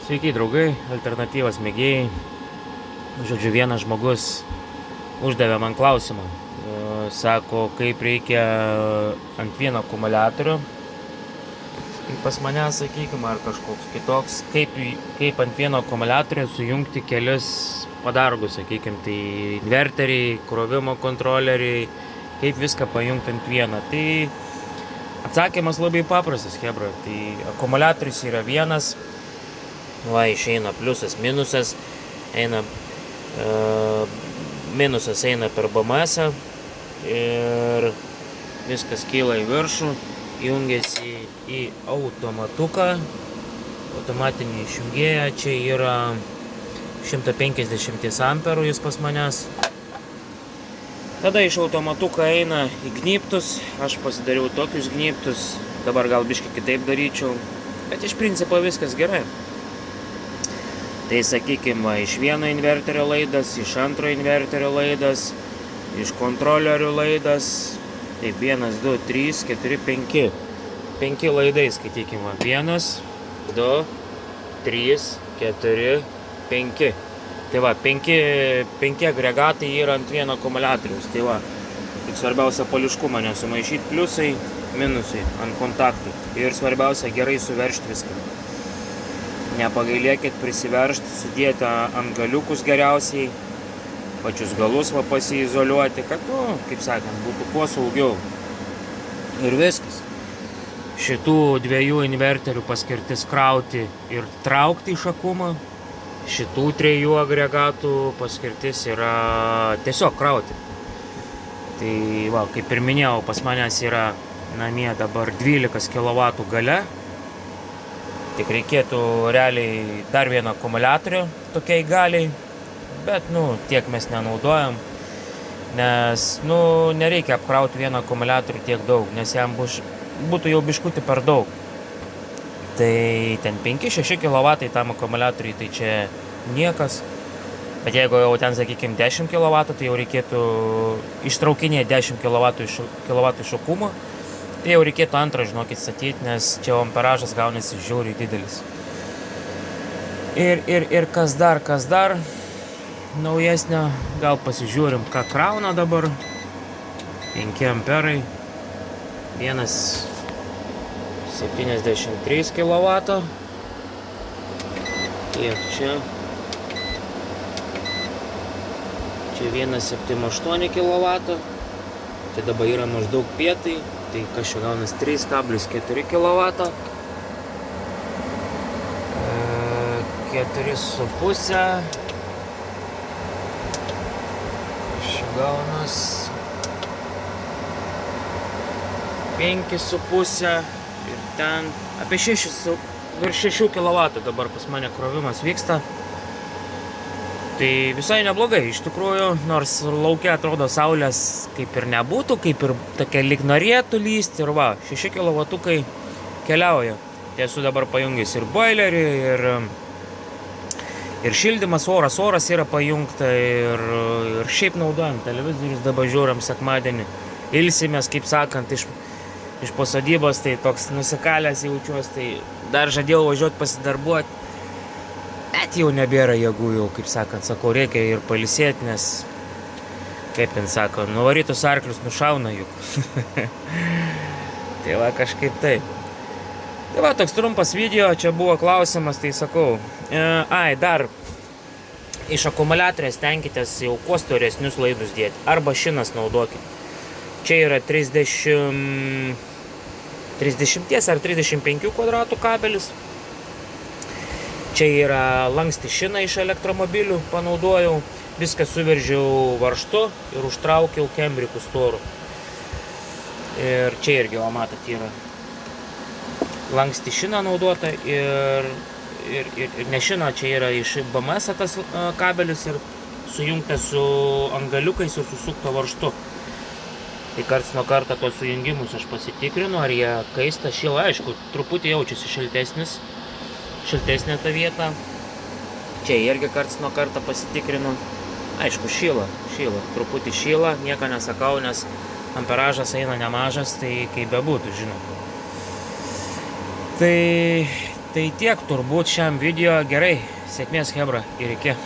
Sveiki draugai, alternatyvas mėgėjai. Žodžiu, vienas žmogus uždavė man klausimą. Sako, kaip reikia ant vieno akumuliatorių. Pas mane, sakykime, ar kažkoks kitoks, kaip ant vieno akumuliatorio sujungti kelis padargus, sakykime, tai inverteriai, krovimo kontrolieriai, kaip viską pajungti ant vieną. Tai atsakymas labai paprastas, chebra. Tai akumuliatorius yra vienas. Va, išeina pliusas, minusas, minusas eina per BMS ir viskas kyla į viršų, jungiasi į automatuką, automatinį išjungėją, čia yra 150 amperų jis pas manęs. Tada iš automatuką eina į gnybtus, aš pasidariau tokius gnybtus, dabar gal biškį kitaip daryčiau, bet iš principo viskas gerai. Tai sakykime, iš vieno inverterio laidas, iš antro inverterio laidas, iš kontrolierių laidas, taip 1, 2, 3, 4, 5. 5 laidai, skaitykime, 1, 2, 3, 4, 5. Tai va, 5 agregatai yra ant vieno akumuliatoriaus. Tai va, tik svarbiausia poliškumą nesumaišyti, pliusai, minusai ant kontaktų. Ir svarbiausia gerai suveržti viską. Nepagailėkit prisiveržti, sudėti ant galiukus geriausiai, pačius galus va pasiizoliuoti, kad, kaip sakant, būtų kuo saugiau. Ir viskas. Šitų dviejų inverterių paskirtis krauti ir traukti iš akumo. Šitų 3 agregatų paskirtis yra tiesiog krauti. Tai va, kaip ir minėjau, pas manęs yra namie dabar 12 kW galia. Tik reikėtų realiai dar vieną akumuliatorių tokiai galiai, bet, tiek mes nenaudojam, nes, nereikia apkrauti vieną akumuliatorių tiek daug, nes jam būtų jau biškutį per daug. Tai ten 5-6 kW tam akumuliatoriui, tai čia niekas, bet jeigu jau ten, sakykime, 10 kW, tai jau reikėtų ištraukinėti 10 kW iš akumo. Tai jau reikėtų antrą, žinokit, statyti, nes čia amperažas gaunasi žiauriai didelis. Ir kas dar, naujesnio, gal pasižiūrim, ką krauna dabar. 5 amperai, 1,73 kW. Tiek čia. Čia 1,78 kW. Tai dabar yra maždaug pietai. Tai kas čia gaunas 3,4 kW, 4,5, čia gaunas 5,5 ir ten apie 6 kW dabar pas mane krovimas vyksta. Tai visai neblogai, iš tikrųjų, nors lauke atrodo saulės kaip ir nebūtų, kaip ir tokia lyg norėtų lysti, ir va, 6 kW keliauja. Tai esu dabar pajungęs ir boilerį, ir šildymas, oras yra pajungta, ir šiaip naudojam televizorius, dabar žiūrim sekmadienį, ilsimės, kaip sakant, iš posodybos, tai toks nusikalęs jaučiuos, tai dar žadėjau važiuoti pasidarbuoti. Bet jau nebėra jėgų, jau, kaip sakant, sakau, reikia ir pailsėti, nes, kaip jin sako, nuvarytus arklius nušauna juk. Tai va, kažkaip taip. Tai va, toks trumpas video, čia buvo klausimas, tai sakau. Dar iš akumuliatorės tenkitės jau kuo storesnius laidus dėti, arba šinas naudokit. Čia yra 30 ar 35 kvadratų kabelis. Čia yra lanksti šiną iš elektromobilių, panaudojau, viską suveržiau varžtu ir užtraukiau kembriku storu. Ir čia irgi, matot, yra lanksti šiną naudota ir ne šiną, čia yra iš BMS tas kabelis ir sujungta su angaliukais ir susukta varžtu. Tai karts nuo karto tos sujungimus aš pasitikrinu, ar jie kaista, šyla, aišku, truputį jaučiasi šiltesnė ta vieta. Čia irgi karts nuo karto pasitikrinu. Aišku, šyla, truputį šyla, nieko nesakau, nes amperažas eina nemažas, tai kaip bebūtų, žinot. Tai Tai tiek turbūt šiam video. Gerai, sėkmės chebra ir iki.